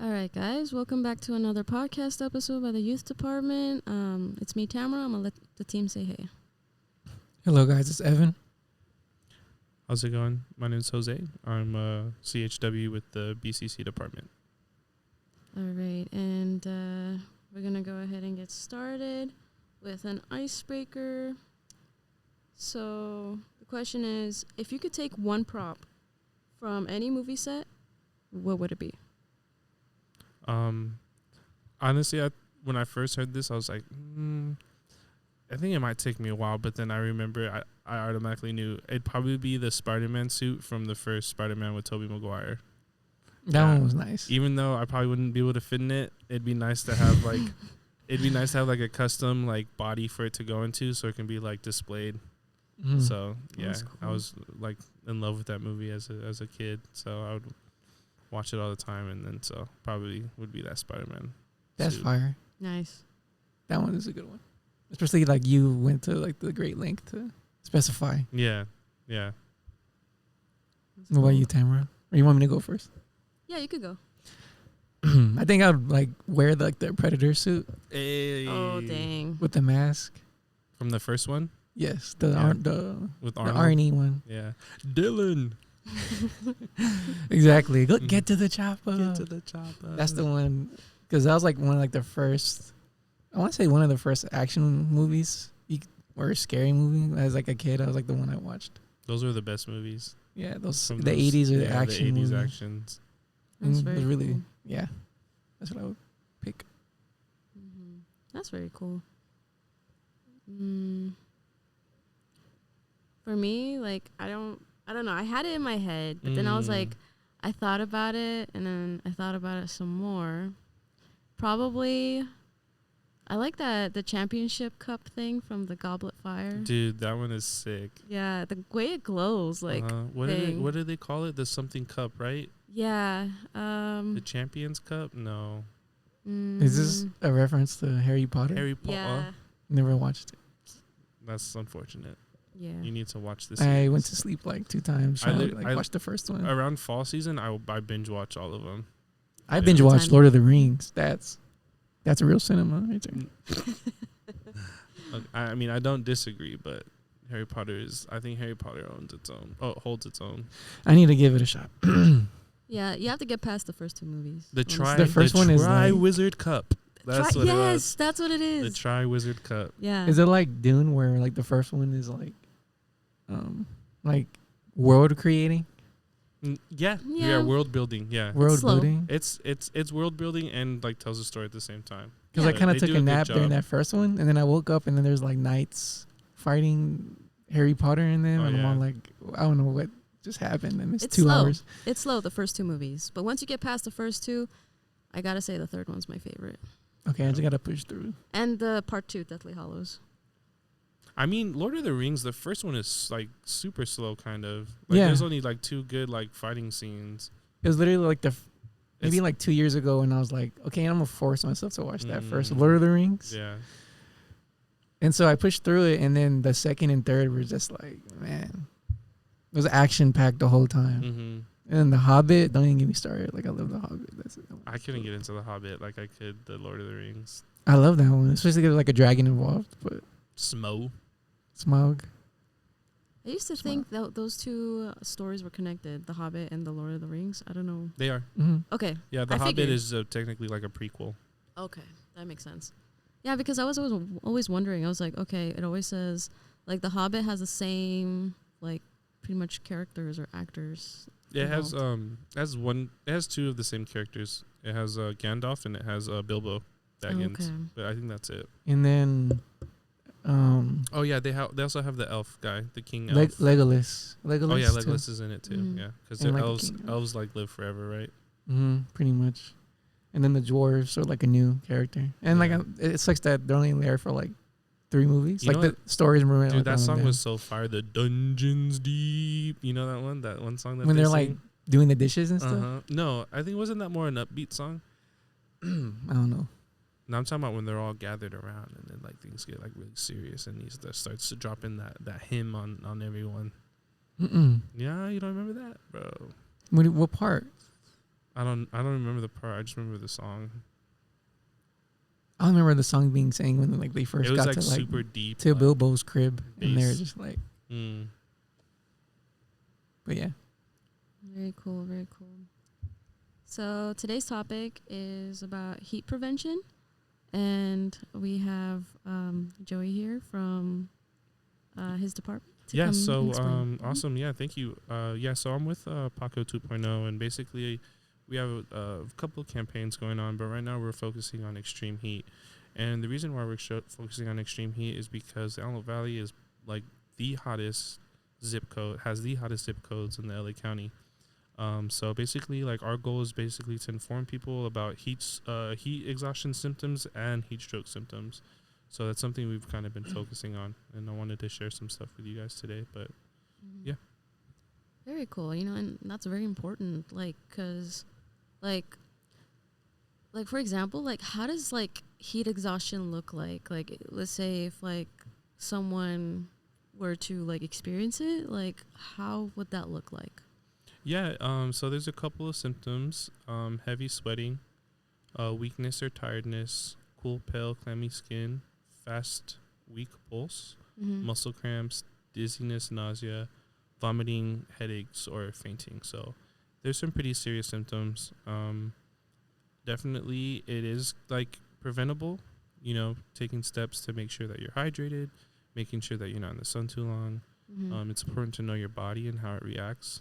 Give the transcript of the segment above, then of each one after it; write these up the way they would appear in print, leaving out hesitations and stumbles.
All right, guys, welcome back to another podcast episode by the Youth Department. It's me, Tamara. I'm going to let the team say hey. Hello, guys. It's Evan. How's it going? My name is Jose. I'm a CHW with the BCC department. All right, and we're going to go ahead and get started with an icebreaker. So the question is, if you could take one prop from any movie set, what would it be? Honestly, when I first heard this, I was like, I think it might take me a while, but then I remember I automatically knew it'd probably be the Spider-Man suit from the first Spider-Man with Tobey Maguire. That one was nice. Even though I probably wouldn't be able to fit in it, it'd be nice to have like a custom like body for it to go into, so it can be like displayed. Mm. So yeah, Cool. I was like in love with that movie as a kid, so I would watch it all the time, and then so probably would be that Spider-Man. That's suit. fire. Nice. That one is a good one. Especially like you went to like the great length to specify. Yeah. What about you, Tamara? Or you want me to go first? Yeah, you could go. I think I would like wear the Predator suit Hey. Oh, dang. with the mask. From the first one Yes, Yeah. the with the Arnold. Arnie one. Yeah, Dylan. Exactly. Go get to the chopper. Get to the chopper. That's the one, because that was like one of like the first. I want to say one of the first action movies or a scary movie as like a kid. I was like the one I watched. Those were the best movies. Yeah, those From the those- 80s or the yeah, action the 80s movies. actions. That's It very was really cool. yeah. That's what I would pick. Mm-hmm. That's very cool. For me, like, I don't know. I had it in my head, but then I was like, I thought about it, and then I thought about it some more. Probably, I like the championship cup thing from the Goblet Fire. Dude, that one is sick. Yeah, the way it glows, like, what thing. do they call it? The something cup, right? yeah. The Champions Cup? No. Is this a reference to Harry Potter? Harry Potter. Yeah. Never watched it. That's unfortunate. Yeah. You need to watch this. I went to sleep like 2 times trying to like watch the first one. Around fall season, I binge watch all of them. I binge watched Lord of the Rings. That's a real cinema right there. Look, I mean, I don't disagree, but I think Harry Potter holds its own. I need to give it a shot. Yeah, you have to get past the first 2 movies. The first one is like- Tri-Wizard Cup. That's what it was. Yes, that's what it is. The Tri-Wizard Cup. Yeah. Is it like Dune where like the first one is like world creating? Yeah, Yeah. world building. Yeah, World slow. building? it's world building and like tells a story at the same time. Because Yeah. I kind of They took do a a good nap during job. that first one, and then I woke up, and then there's like knights fighting Harry Potter in them, Oh, and I'm yeah. all like, I don't know what just happened. I missed It's 2 slow. hours. It's slow, the first 2 movies. But once you get past the first 2, I gotta say the third one's my favorite. Okay, I just gotta push through. And the part 2, Deathly Hallows. I mean, Lord of the Rings, the first one is like super slow, kind of. Like, Yeah. There's only like 2 good like fighting scenes. It was literally like maybe It's- like 2 years ago, and I was like, okay, I'm gonna force myself to watch that first Mm. Lord of the Rings. Yeah. And so I pushed through it, and then the second and third were just like, man, it was action packed the whole time. Mm-hmm. And then the Hobbit, don't even get me started. Like I love the Hobbit. That's it. I couldn't get into the Hobbit like I could the Lord of the Rings. I love that one, especially because like a dragon involved. But Smo. Smaug. I used to think that those 2 stories were connected, The Hobbit and The Lord of the Rings. I don't know. They are. Mm-hmm. Okay. Yeah, the I Hobbit figured. is technically like a prequel. Okay. That makes sense. Yeah, because I was always wondering. I was like, okay, it always says, like, The Hobbit has the same, like, pretty much characters or actors. It has involved. it has 2 of the same characters. It has Gandalf and it has Bilbo Baggins. Okay. But I think that's it. And then, Oh yeah, they also have the elf guy, the king elf. Legolas. Oh yeah, too. Legolas is in it too. Mhm. Yeah, because And, they're like, the elves. king elf. Elves like live forever, right? Pretty much. And then the dwarves are like a new character. And Yeah. like it sucks that they're only there for like 3 movies. You like know the what? stories moving. Dude, like, that on song them. was so fire. The Dungeons Deep. You know that one? That one song that when they they're like sing? doing the dishes and stuff. Uh-huh. No, I think wasn't that more an upbeat song? I don't know. No, I'm talking about when they're all gathered around and then like things get like really serious and he starts to drop in that hymn on everyone. Mm-mm. Yeah, you don't remember that, bro? What part? I don't remember the part. I just remember the song. I remember the song being sang when like they first It was got like to like super deep. to like, Bilbo's crib, and they're bass. just like, Mm. but yeah. Very cool, very cool. So today's topic is about heat prevention, and we have Joey here from his department to Yeah, come so explain. awesome. Yeah, thank you. So I'm with Paco 2.0, and basically we have a couple of campaigns going on, but right now we're focusing on extreme heat. And the reason why we're focusing on extreme heat is because the Antelope Valley is like the hottest zip code, has the hottest zip codes in the LA County. So basically, like our goal is basically to inform people about heat exhaustion symptoms and heat stroke symptoms. So that's something we've kind of been focusing on, and I wanted to share some stuff with you guys today. But yeah. Very cool, you know, and that's very important, like, because, like, for example, like, how does, like, heat exhaustion look like? Like, let's say if, like, someone were to, like, experience it, like, how would that look like? Yeah, so there's a couple of symptoms: heavy sweating, weakness or tiredness, cool, pale, clammy skin, fast, weak pulse, Mm-hmm. muscle cramps, dizziness, nausea, vomiting, headaches, or fainting. So there's some pretty serious symptoms. Definitely, it is like preventable. You know, taking steps to make sure that you're hydrated, making sure that you're not in the sun too long. Mm-hmm. It's important to know your body and how it reacts.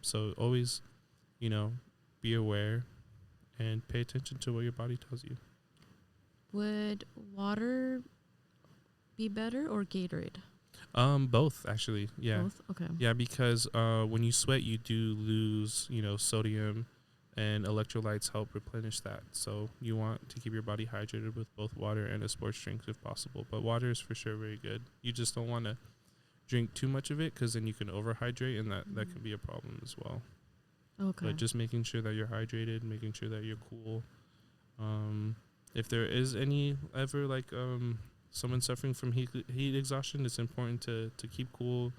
So always, you know, be aware and pay attention to what your body tells you. Would water be better or Gatorade? Both actually. Yeah. Both? Okay. Yeah, because when you sweat, you do lose, you know, sodium, and electrolytes help replenish that. So you want to keep your body hydrated with both water and a sports drink if possible. But water is for sure very good. You just don't want to drink too much of it, because then you can overhydrate, and that can be a problem as well. Okay. But just making sure that you're hydrated, making sure that you're cool. If there is any ever like someone suffering from heat exhaustion, it's important to keep cool,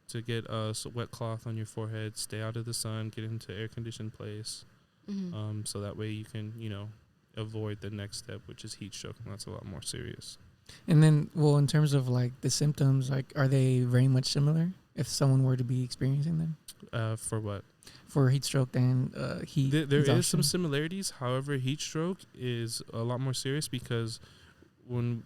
to get a wet cloth on your forehead, stay out of the sun, get into air conditioned place, Mm-hmm. so that way you can, you know, avoid the next step, which is heat stroke, and that's a lot more serious. And then, well, in terms of like the symptoms, like are they very much similar if someone were to be experiencing them For what? for heat stroke and heat There is some exhaustion? similarities. However, heat stroke is a lot more serious, because when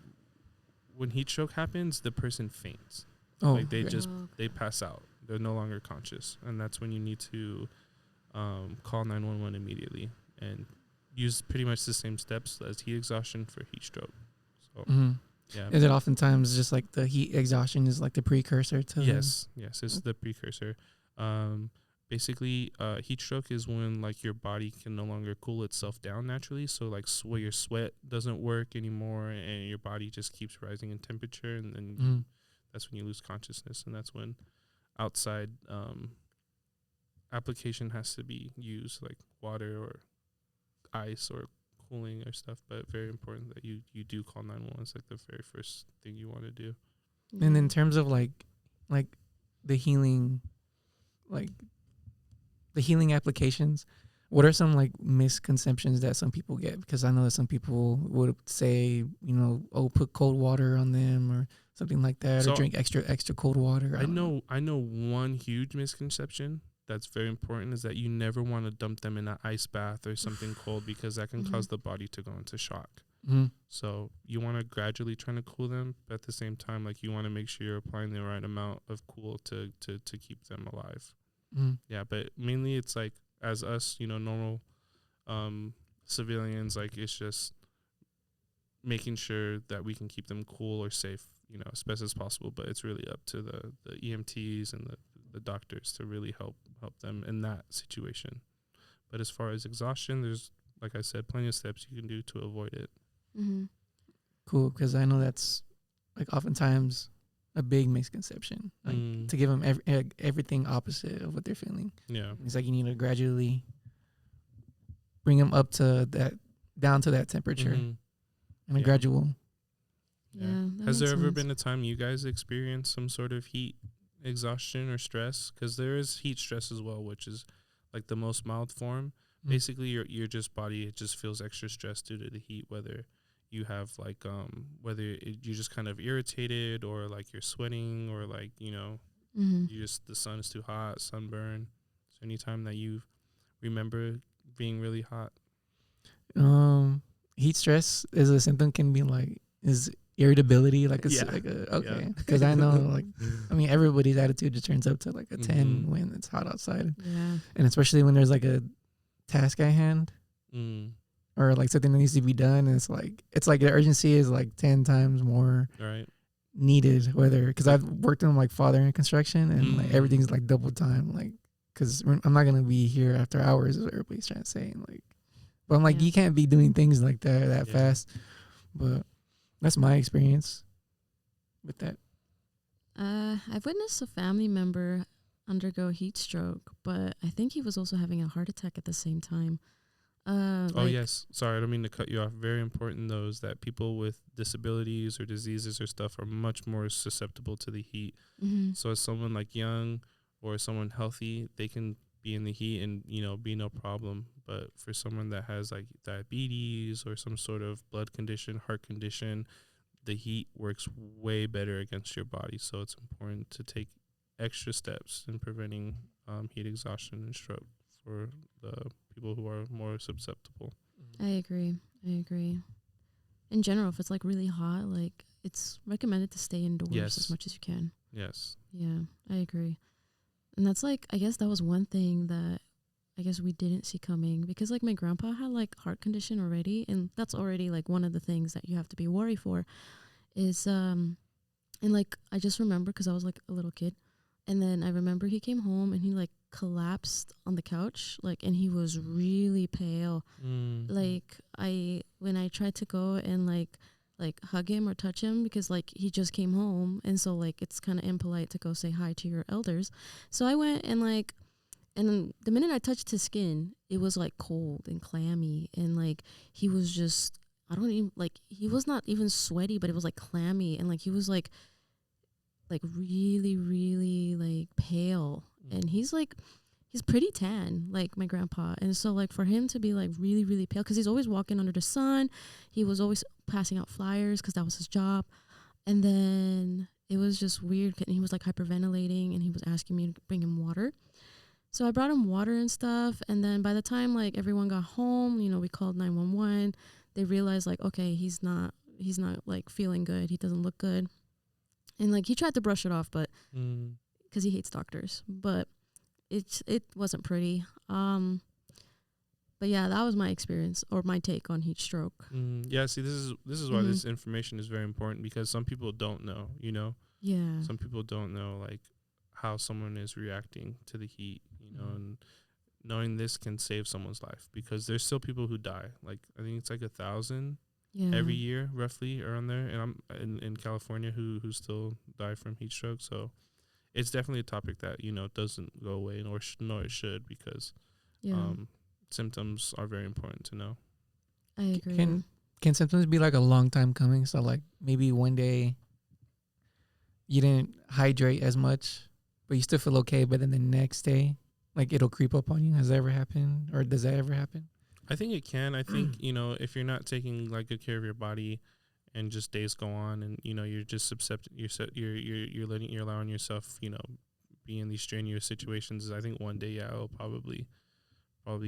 heat stroke happens, the person faints. Oh, Like they okay. just they pass out. They're no longer conscious, and that's when you need to call 911 immediately and use pretty much the same steps as heat exhaustion for heat stroke. So yeah. Is it oftentimes just like the heat exhaustion is like the precursor to Yes, it's the precursor. Basically, heat stroke is when like your body can no longer cool itself down naturally. So like your sweat doesn't work anymore, and your body just keeps rising in temperature, and then that's when you lose consciousness, and that's when outside application has to be used, like water or ice or cooling or stuff. But very important that you do call 911. It's like the very first thing you want to do. And in terms of like the healing, like the healing applications, what are some like misconceptions that some people get? Because I know that some people would say, you know, oh, put cold water on them or something like that, So or drink extra cold water. I know one huge misconception that's very important is that you never want to dump them in an ice bath or something cold, because that can cause the body to go into shock. Mm-hmm. So you want to gradually try to cool them, but at the same time, like you want to make sure you're applying the right amount of cool to keep them alive. Mm-hmm. Yeah, but mainly it's like as us, you know, normal civilians, like it's just making sure that we can keep them cool or safe, you know, as best as possible. But it's really up to the EMTs and the doctors to really help them in that situation. But as far as exhaustion, there's, like I said, plenty of steps you can do to avoid it. Mm-hmm. Cool, because I know that's like oftentimes a big misconception, like to give them everything opposite of what they're feeling. Yeah. It's like you need to gradually bring them up to that, down to that temperature, and a gradual. Yeah. Has there ever been a time you guys experienced some sort of heat exhaustion or stress? Because there is heat stress as well, which is like the most mild form. basically your just body, it just feels extra stressed due to the heat, whether you have like you're just kind of irritated, or like you're sweating, or like, you know, you just, the sun is too hot, sunburn. So anytime that you remember being really hot. Heat stress is a symptom, can be like, is irritability, like it's Yeah. like because I know, like, I mean, everybody's attitude just turns up to like a 10 when it's hot outside. Yeah. And especially when there's like a task at hand, or like something that needs to be done, and it's like the urgency is like 10 times more Right. needed, whether, because I've worked in like fathering construction, and like everything's like double time, like, because I'm not gonna be here after hours, is what everybody's trying to say, and like, but I'm like, you can't be doing things like that fast. But that's my experience with that. I've witnessed a family member undergo heat stroke, but I think he was also having a heart attack at the same time. Yes. Sorry, I don't mean to cut you off. Very important, though, is that people with disabilities or diseases or stuff are much more susceptible to the heat. So as someone like young or someone healthy, they can be in the heat and, you know, be no problem. But for someone that has like diabetes or some sort of blood condition, heart condition, the heat works way better against your body. So it's important to take extra steps in preventing heat exhaustion and stroke for the people who are more susceptible. I agree. In general, if it's like really hot, like, it's recommended to stay indoors as much as you can. Yes. Yeah, I agree. And that's like, I guess that was one thing that I guess we didn't see coming, because like my grandpa had like heart condition already, and that's already like one of the things that you have to be worried for is and like I just remember, because I was like a little kid, and then I remember he came home and he like collapsed on the couch, like, and he was really pale. Like when I tried to go and like hug him or touch him, because like he just came home, and so like it's kind of impolite to go say hi to your elders. So I went and like, and the minute I touched his skin, it was like cold and clammy, and like he was just, I don't even, like, he was not even sweaty, but it was like clammy, and like he was like really, really like pale, and he's pretty tan, like my grandpa. And so like for him to be like really, really pale, because he's always walking under the sun, he was always passing out flyers because that was his job. And then it was just weird, and he was like hyperventilating, and he was asking me to bring him water. So I brought him water and stuff, and then by the time like everyone got home, you know, we called 911. They realized like, okay, he's not like feeling good, he doesn't look good. And like he tried to brush it off, but because he hates doctors, but it wasn't pretty. But yeah, that was my experience, or my take on heat stroke. Yeah, see, this is why this information is very important, because some people don't know, you know. Yeah. Some people don't know like how someone is reacting to the heat, you know, and knowing this can save someone's life, because there's still people who die. Like I think it's like 1,000 every year, roughly, around there, and I'm in California who still die from heat stroke. So it's definitely a topic that, you know, doesn't go away, nor it should, because symptoms are very important to know. I agree. Can symptoms be like a long time coming? So like maybe one day you didn't hydrate as much, but you still feel okay, but then the next day, like, it'll creep up on you. Has that ever happened, or does that ever happen? I think it can. I think, you know, if you're not taking like good care of your body, and just days go on, and you know you're just you're allowing yourself, you know, be in these strenuous situations, I think one day it'll probably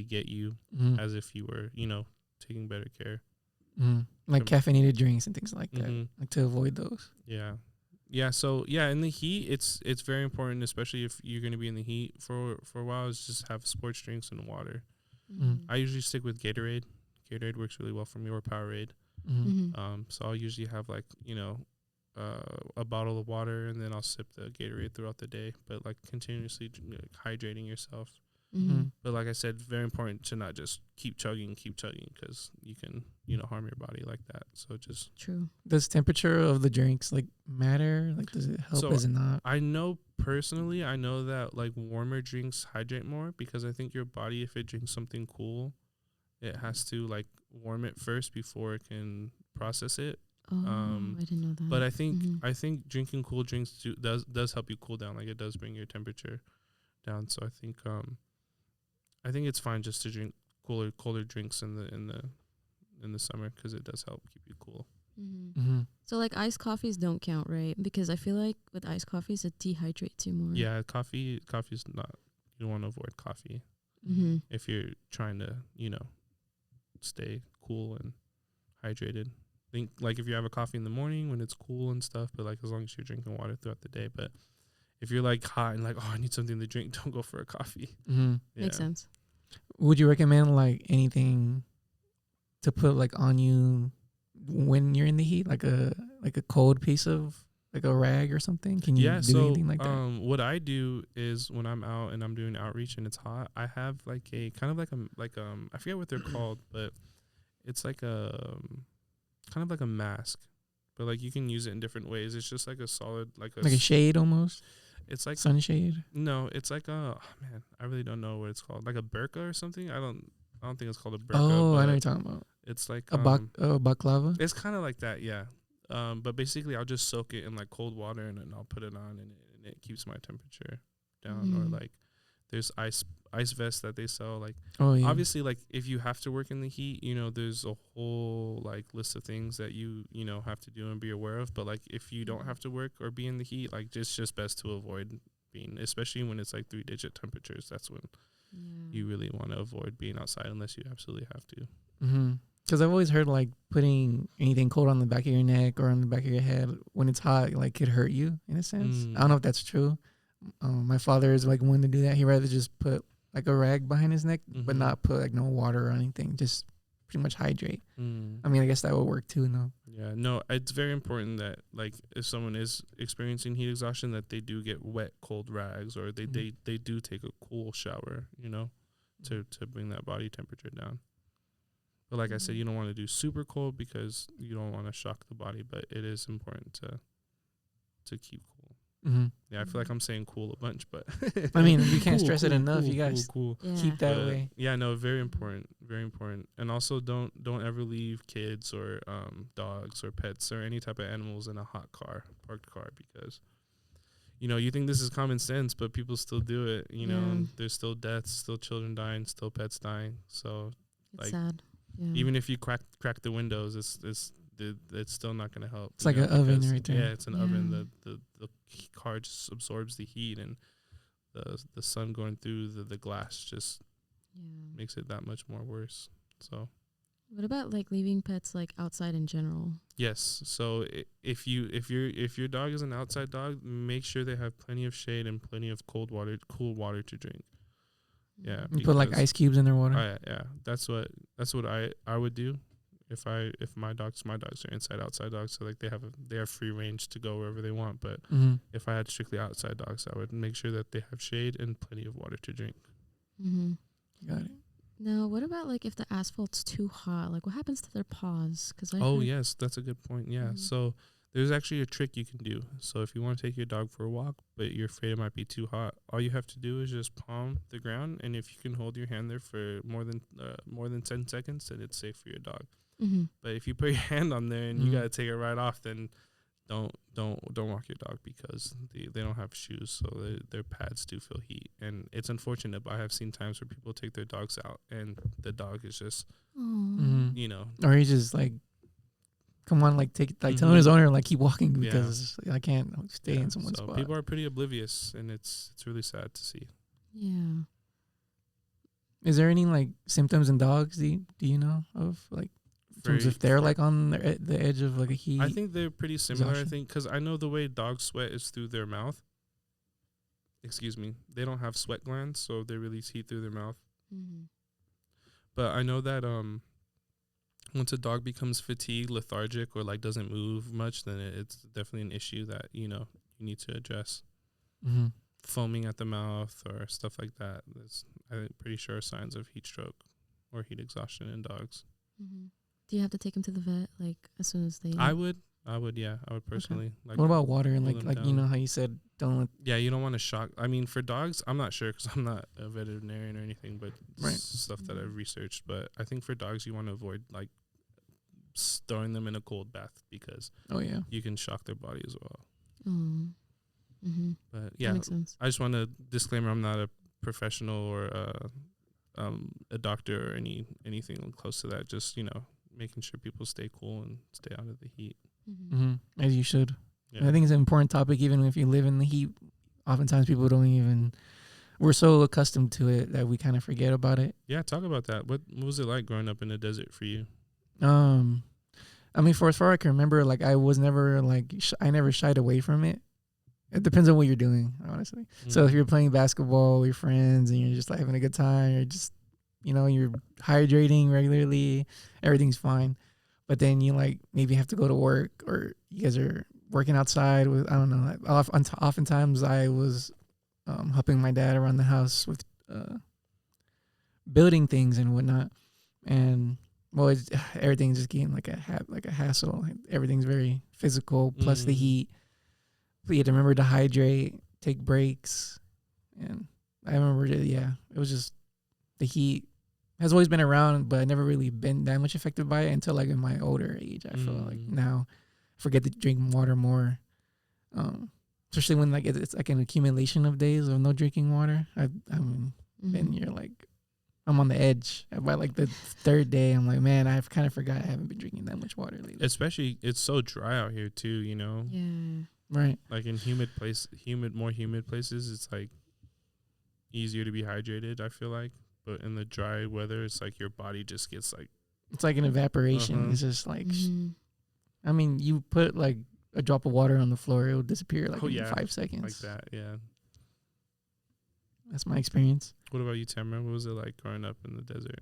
get you as if you were, you know, taking better care. Like caffeinated drinks and things like that, like to avoid those. Yeah. So yeah, in the heat, it's very important, especially if you're going to be in the heat for a while, is just have sports drinks and water. I usually stick with Gatorade. Gatorade works really well for me, or Powerade. So I'll usually have like, you know, a bottle of water, and then I'll sip the Gatorade throughout the day, but like continuously hydrating yourself. But like I said, very important to not just keep chugging, because you can, you know, harm your body like that. So just true. Does temperature of the drinks like matter? Like, does it help? Does it not? I know personally, I know that like warmer drinks hydrate more, because I think your body, if it drinks something cool, it has to like warm it first before it can process it. Oh, I didn't know that. But I think drinking cool drinks does help you cool down. Like it does bring your temperature down. So I think it's fine just to drink colder drinks in the summer, because it does help keep you cool. So like iced coffees don't count, right? Because I feel like with iced coffees it dehydrates you more. Yeah, coffee's not. You want to avoid coffee if you're trying to stay cool and hydrated. Think like if you have a coffee in the morning when it's cool and stuff, but like as long as you're drinking water throughout the day. But if you're like hot and like, oh, I need something to drink, don't go for a coffee. Yeah. Makes sense. Would you recommend like anything to put like on you when you're in the heat, like a cold piece of like a rag or something? Can you do anything like that? What I do is when I'm out and I'm doing outreach and it's hot, I have like a kind of like I forget what they're called, but it's like a kind of like a mask, but like you can use it in different ways. It's just like a solid like a shade almost. It's like sunshade. No, it's like man, I really don't know what it's called. Like a burqa or something. I don't think it's called a burqa. Oh, I know what you're talking about. It's like a baklava. It's kind of like that, yeah. But basically, I'll just soak it in like cold water and then I'll put it on, and it keeps my temperature down. Or like, there's ice vests that they sell. Like, obviously, like if you have to work in the heat, there's a whole like list of things that you have to do and be aware of. But like, if you don't have to work or be in the heat, like it's just best to avoid being, especially when it's like 3-digit temperatures. That's when you really want to avoid being outside unless you absolutely have to. Because I've always heard like putting anything cold on the back of your neck or on the back of your head when it's hot, like could hurt you in a sense. I don't know if that's true. My father is like one to do that. He'd rather just put like a rag behind his neck, but not put like no water or anything. Just pretty much hydrate. I mean, I guess that would work too, no? Yeah, no, it's very important that like if someone is experiencing heat exhaustion, that they do get wet, cold rags, or they do take a cool shower, to bring that body temperature down. But like I said, you don't want to do super cold because you don't want to shock the body, but it is important to keep cool. Yeah, I feel like I'm saying cool a bunch, but I mean, you can't stress it enough. You guys keep that but way. Yeah, no, very important, very important. And also don't ever leave kids or dogs or pets or any type of animals in a hot parked car, because you think this is common sense, but people still do it. And there's still deaths, still children dying, still pets dying. So it's like sad. Yeah. Even if you crack the windows, it's still not going to help. It's like an oven right there. Yeah, it's an oven. The car just absorbs the heat, and the sun going through the glass just makes it that much more worse. So, what about like leaving pets like outside in general? Yes. So if your dog is an outside dog, make sure they have plenty of shade and plenty of cool water to drink. Yeah, you put like ice cubes in their water. Yeah, that's what I would do if my dogs are outside dogs, so like they have free range to go wherever they want. But if I had strictly outside dogs, I would make sure that they have shade and plenty of water to drink. Got it. Now, what about like if the asphalt's too hot? Like, what happens to their paws? Yes, that's a good point. Yeah, so there's actually a trick you can do. So if you want to take your dog for a walk, but you're afraid it might be too hot, all you have to do is just palm the ground, and if you can hold your hand there for more than 10 seconds, then it's safe for your dog. But if you put your hand on there and you gotta take it right off, then don't walk your dog, because they don't have shoes, so their pads do feel heat. And it's unfortunate, but I have seen times where people take their dogs out and the dog is just or he's just like, come on, like telling his owner like keep walking because I can't stay in someone's spot. People are pretty oblivious, and it's really sad to see. Yeah. Is there any like symptoms in dogs? Do you know of like in terms if they're like on the edge of like a heat? I think they're pretty similar. Exhaustion? I think because I know the way dogs sweat is through their mouth. Excuse me, they don't have sweat glands, so they release heat through their mouth. But I know that once a dog becomes fatigued, lethargic, or like doesn't move much, then it's definitely an issue that you need to address. Foaming at the mouth or stuff like that is, I'm pretty sure, signs of heat stroke or heat exhaustion in dogs. Do you have to take them to the vet like as soon as they? I would personally. Okay. Like, what about water and like you know how you said don't? Yeah, you don't want to shock. I mean, for dogs, I'm not sure because I'm not a veterinarian or anything, but stuff that I've researched. But I think for dogs, you want to avoid like throwing them in a cold bath, because you can shock their body as well. But yeah, that makes sense. I just want to disclaimer: I'm not a professional or a doctor or anything close to that. Just, making sure people stay cool and stay out of the heat. As you should. Yeah. I think it's an important topic, even if you live in the heat. Oftentimes people don't even, we're so accustomed to it that we kind of forget about it. Yeah, talk about that. What was it like growing up in the desert for you? I mean, for as far as I can remember, like I was never like, I never shied away from it. It depends on what you're doing, honestly. So if you're playing basketball with your friends and you're just like having a good time, you're just, you're hydrating regularly, everything's fine. But then you like maybe have to go to work, or you guys are working outside with, I don't know. Oftentimes I was helping my dad around the house with building things and whatnot. And well, everything's just getting like a hassle. Like, everything's very physical, plus the heat. But you had to remember to hydrate, take breaks. And I remember, it was just the heat has always been around, but I never really been that much affected by it until like in my older age. I feel like now I forget to drink water more. Especially when like it's like an accumulation of days of no drinking water. Then you're like, I'm on the edge. By like the third day, I'm like, man, I've kind of forgot I haven't been drinking that much water lately. Especially, it's so dry out here too, Yeah. Right. Like in more humid places, it's like easier to be hydrated, I feel like. But in the dry weather, it's like your body just gets like, it's like an evaporation. It's just like, I mean, you put like a drop of water on the floor, it'll disappear like in 5 seconds. Like that, yeah. That's my experience. What about you, Tamara? What was it like growing up in the desert?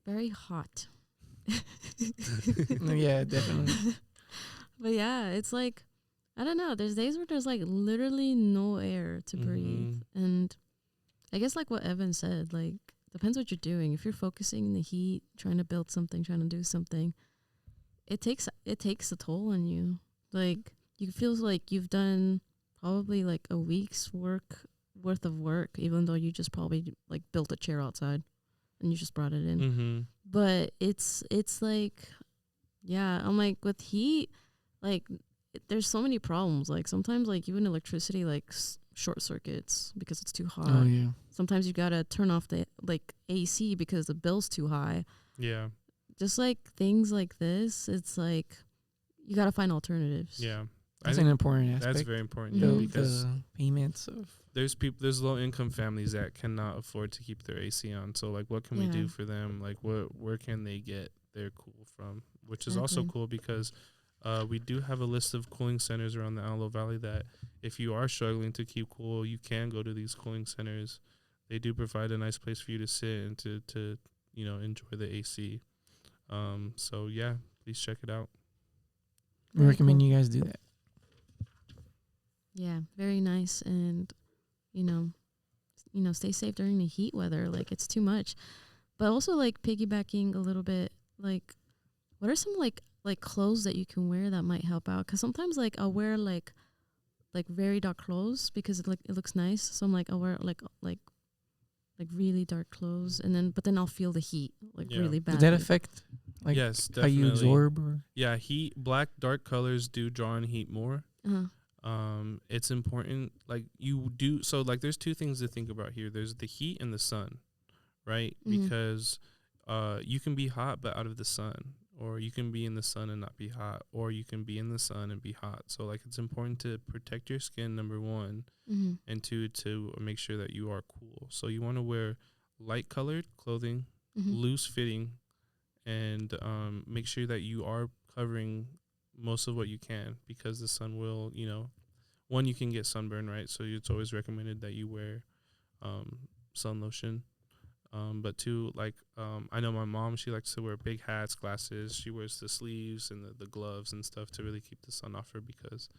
Very hot. Yeah, definitely. But yeah, it's like, I don't know. There's days where there's like literally no air to breathe. And I guess like what Evan said, like depends what you're doing. If you're focusing in the heat, trying to build something, trying to do something, it takes a toll on you. Like you feel like you've done probably like a week's worth of work, even though you just probably like built a chair outside and you just brought it in. But it's like, yeah, I'm like with heat, like there's so many problems. Like sometimes like even electricity like short circuits because it's too hot. Oh yeah. Sometimes you gotta turn off the like AC because the bill's too high. Yeah. Just like things like this, it's like you gotta find alternatives. Yeah. That's an important aspect. That's very important because the payments of there's low income families that cannot afford to keep their AC on. So like what can we do for them? Like where can they get their cool from? Which is also cool because we do have a list of cooling centers around the Antelope Valley that if you are struggling to keep cool, you can go to these cooling centers. They do provide a nice place for you to sit and to enjoy the AC. So yeah, please check it out. We recommend you guys do that. Yeah, very nice. And stay safe during the heat weather. Like it's too much. But also like piggybacking a little bit, like what are some like clothes that you can wear that might help out? Because sometimes like I'll wear like very dark clothes because it looks nice. So I'm like I'll wear like really dark clothes, and then I'll feel the heat really bad. Does that affect like yes, how you absorb? Or? Yeah, black dark colors do draw in heat more. It's important like you do. So like there's two things to think about here. There's the heat and the sun, right? Because you can be hot but out of the sun, or you can be in the sun and not be hot, or you can be in the sun and be hot. So like it's important to protect your skin, number one, and two, to make sure that you are cool. So you want to wear light colored clothing, loose fitting, and make sure that you are covering most of what you can, because the sun will, one, you can get sunburn, right? So it's always recommended that you wear sun lotion. But two, like I know my mom, she likes to wear big hats, glasses. She wears the sleeves and the gloves and stuff to really keep the sun off her because,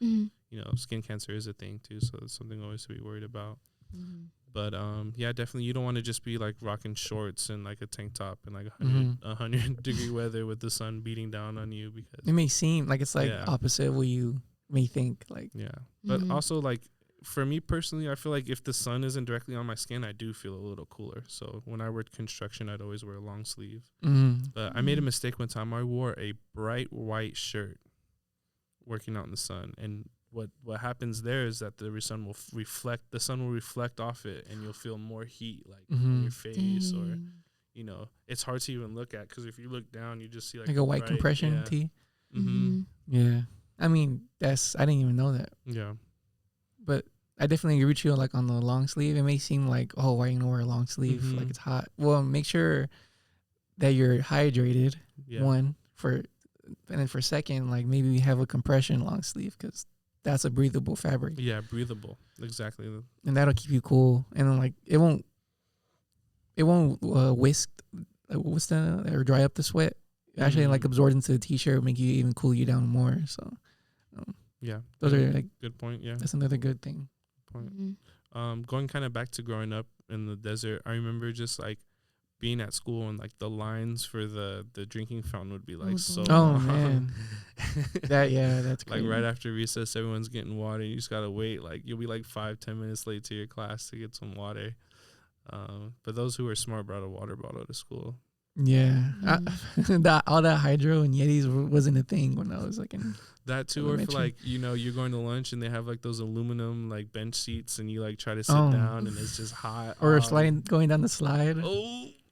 skin cancer is a thing too. So it's something always to be worried about. But yeah, definitely you don't want to just be like rocking shorts and like a tank top and like 100 degree weather with the sun beating down on you, because it may seem like it's like opposite of what you may think. Like but also like for me personally, I feel like if the sun isn't directly on my skin, I do feel a little cooler. So when I worked construction, I'd always wear a long sleeve. But I made a mistake one time. I wore a bright white shirt working out in the sun, and what happens there is that the sun will reflect off it, and you'll feel more heat like on your face. Dang. Or it's hard to even look at, because if you look down, you just see like a white compression tee. Mm-hmm. Yeah, I mean I didn't even know that. Yeah. But I definitely agree with you. Like on the long sleeve, it may seem like, oh, why you gonna wear a long sleeve? Like it's hot. Well, make sure that you're hydrated. Yeah. One and then for second, like maybe we have a compression long sleeve, because that's a breathable fabric. Yeah, breathable. Exactly. And that'll keep you cool. And then like it won't whisk or dry up the sweat. It actually like absorbs into the t-shirt, make you even cool you down more. So yeah, those are like good point. Yeah, that's another good thing. Point. Going kind of back to growing up in the desert, I remember just like being at school, and like the lines for the drinking fountain would be like so long. Man. That's crazy. Like right after recess, everyone's getting water, and you just gotta wait. Like you'll be like 5-10 minutes late to your class to get some water. But those who were smart brought a water bottle to school. Yeah, all that hydro and Yetis wasn't a thing when I was like in that too. Or for like you're going to lunch and they have like those aluminum like bench seats, and you like try to sit down and it's just hot. Or going down the slide.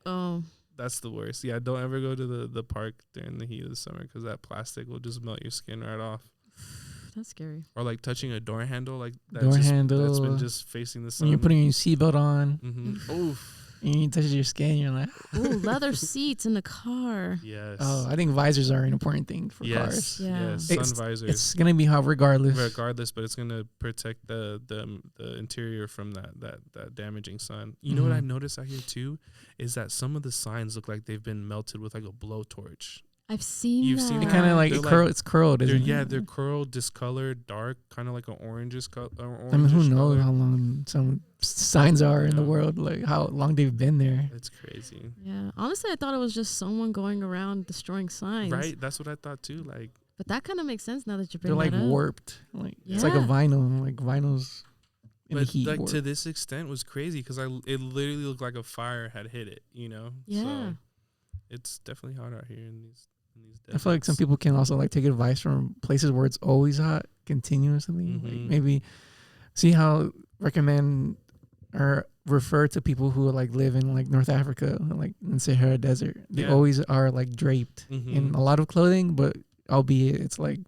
Oh, that's the worst. Yeah, don't ever go to the park during the heat of the summer, because that plastic will just melt your skin right off. That's scary. Or like touching a door handle, like that's been just facing the sun. When you're putting your seatbelt on. Oof. And you touch your skin, you're like, ooh, leather seats in the car. Yes. Oh, I think visors are an important thing for cars. Yeah. Yes, sun visors. It's gonna be hot regardless. But it's gonna protect the interior from that damaging sun. You know what I noticed out here too is that some of the signs look like they've been melted with like a blowtorch. I've seen You've that. seen it kind of like it's curled, isn't it? Yeah, they're curled, discolored, dark, kind of like an orangish color. I mean, who knows how long some signs are in the world, like how long they've been there. It's crazy. Yeah, honestly, I thought it was just someone going around destroying signs. Right, that's what I thought too. Like, but that kind of makes sense now that you bring they're that like up. warped. Like it's like a vinyl. Like vinyls. But like to this extent was crazy, because it literally looked like a fire had hit it. Yeah. So it's definitely hot out here in these I feel like some people can also like take advice from places where it's always hot continuously. Like maybe see how recommend or refer to people who like live in like North Africa, like in Sahara Desert. They always are like draped in a lot of clothing, but albeit it's like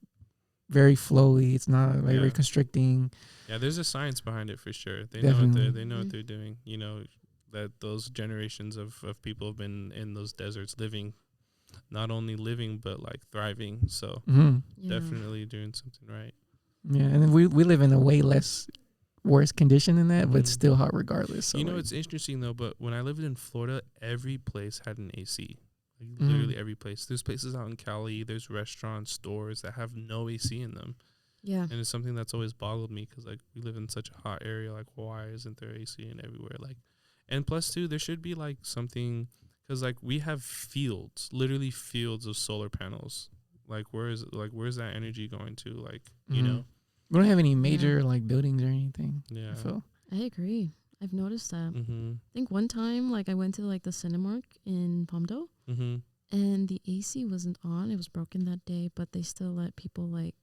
very flowy. It's not like very constricting. Yeah, there's a science behind it for sure. They know what they're doing. You know that those generations of people have been in those deserts living. Not only living, but like thriving. So definitely doing something right. Yeah, and then we live in a way less worse condition than that, but it's still hot regardless. So it's interesting though. But when I lived in Florida, every place had an AC. Like literally every place. There's places out in Cali. There's restaurants, stores that have no AC in them. Yeah, and it's something that's always boggled me, because like we live in such a hot area. Like, why isn't there AC in everywhere? Like, and plus too, there should be like something. Because like we have fields, literally fields of solar panels. Like where's that energy going to? Like we don't have any major like buildings or anything. Yeah, I agree. I've noticed that. I think one time like I went to like the Cinemark in Palmdale, and the AC wasn't on. It was broken that day, but they still let people like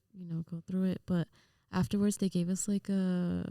go through it. But afterwards, they gave us like a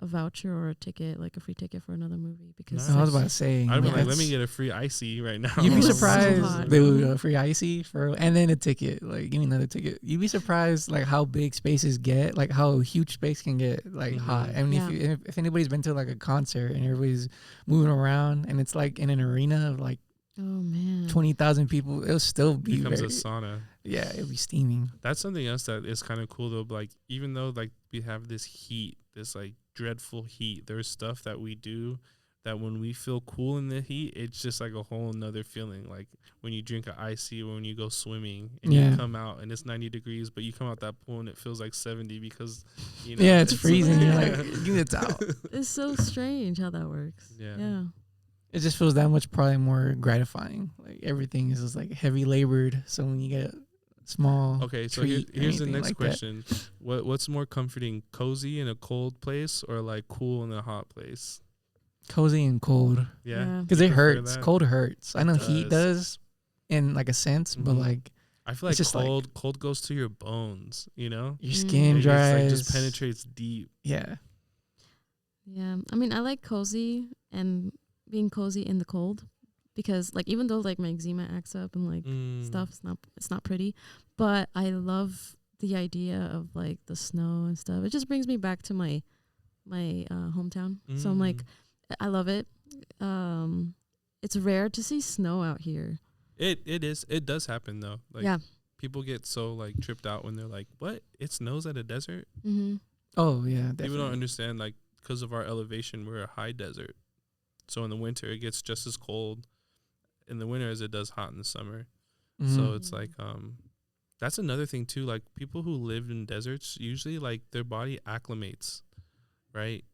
voucher or a ticket, like a free ticket for another movie. Because I was about to say, I'd be like, let me get a free icy right now. You'd be surprised they would a free icy and then a ticket, like give me another ticket. You'd be surprised like how big spaces get, like how huge space can get like hot. I mean, if anybody's been to like a concert and everybody's moving around and it's like in an arena of like 20,000 people, it'll still be becomes a sauna. Yeah, it'll be steaming. That's something else that is kind of cool though. Like even though like we have this heat, this like dreadful heat, there's stuff that we do that when we feel cool in the heat, it's just like a whole nother feeling. Like when you drink an icy, or when you go swimming and you come out and it's 90 degrees, but you come out that pool and it feels like 70 because it's freezing. You're like, give me a towel. It's so strange how that works. Yeah. It just feels that much probably more gratifying. Like everything is just like heavy labored. So when you get small. Okay, so here's the next question. What's more comforting, cozy in a cold place or like cool in a hot place? Cozy and cold. Yeah. Because it hurts. Cold hurts. I know heat does in like a sense, but like I feel It's like just like- cold goes to your bones, you know? Your Mm. skin It dries. just penetrates deep. Yeah. Yeah, I mean, I like cozy and being cozy in the cold because, like, even though like my eczema acts up and like stuff, it's not pretty, but I love the idea of like the snow and stuff. It just brings me back to my hometown. So I'm like, I love it. It's rare to see snow out here. It is. It does happen though. Like, Yeah. people get so like tripped out when they're like, "What? It snows at a desert?" Mm-hmm. Oh yeah. Definitely. People don't understand, like, because of our elevation, we're a high desert. So in the winter, it gets just as cold in the winter as it does hot in the summer. Mhm. So it's like, that's another thing too. Like, people who live in deserts, usually like their body acclimates, right?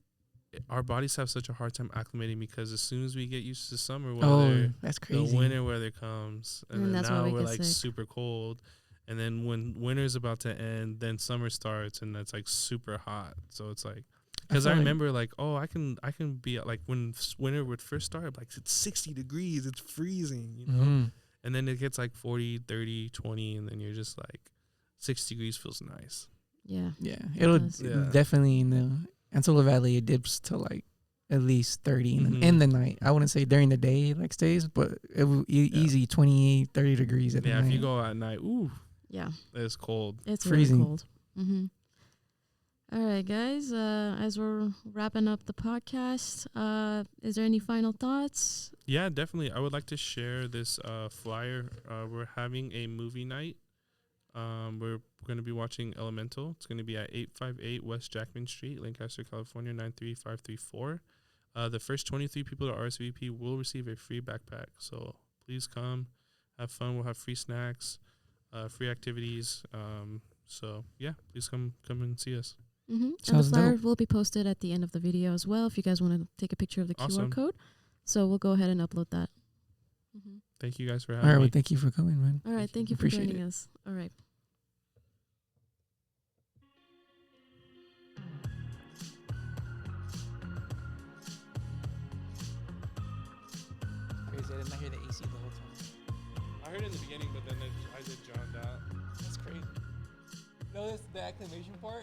Our bodies have such a hard time acclimating because as soon as we get used to summer weather, that's the crazy. winter weather comes, and then that's why now we we're get like sick. super cold. And then when winter's about to end, then summer starts, and that's like super hot. So it's like, because I feel like- remember like, oh, I can be like when winter would first start, like it's 60 degrees, it's freezing, you know. Mhm. And then it gets like 40, 30, 20, and then you're just like, 6 degrees feels nice. Yeah. Yeah, it'll does. Yeah. definitely in the Antelope Valley. It dips to like at least 30 in, Mhm. in the night. I wouldn't say during the day it like stays, but it will easy 28, 30 degrees at the Yeah, night. if you go at night, ooh, Yeah. it's cold. It's Freezing. really cold. Mm-hmm. All right, guys. As we're wrapping up the podcast, is there any final thoughts? Yeah, definitely. I would like to share this flyer. We're having a movie night. We're going to be watching Elemental. It's going to be at 858 West Jackman Street, Lancaster, California, 93534. The first 23 people to RSVP will receive a free backpack. So please come, have fun. We'll have free snacks, free activities. So yeah, please come and see us. Mm-hmm. And the Sounds flyer dope. will be posted at the end of the video as well if you guys want to take a picture of the Awesome. QR code. So we'll go ahead and upload that. Mm-hmm. Thank you guys for All having right, well, me. thank you for coming, man. All right. Thank you for Appreciate joining it. us. All right. Crazy, I did not hear the AC the whole time. I heard it in the beginning, but then I just drowned out. That's crazy. No, that's the acclimation part.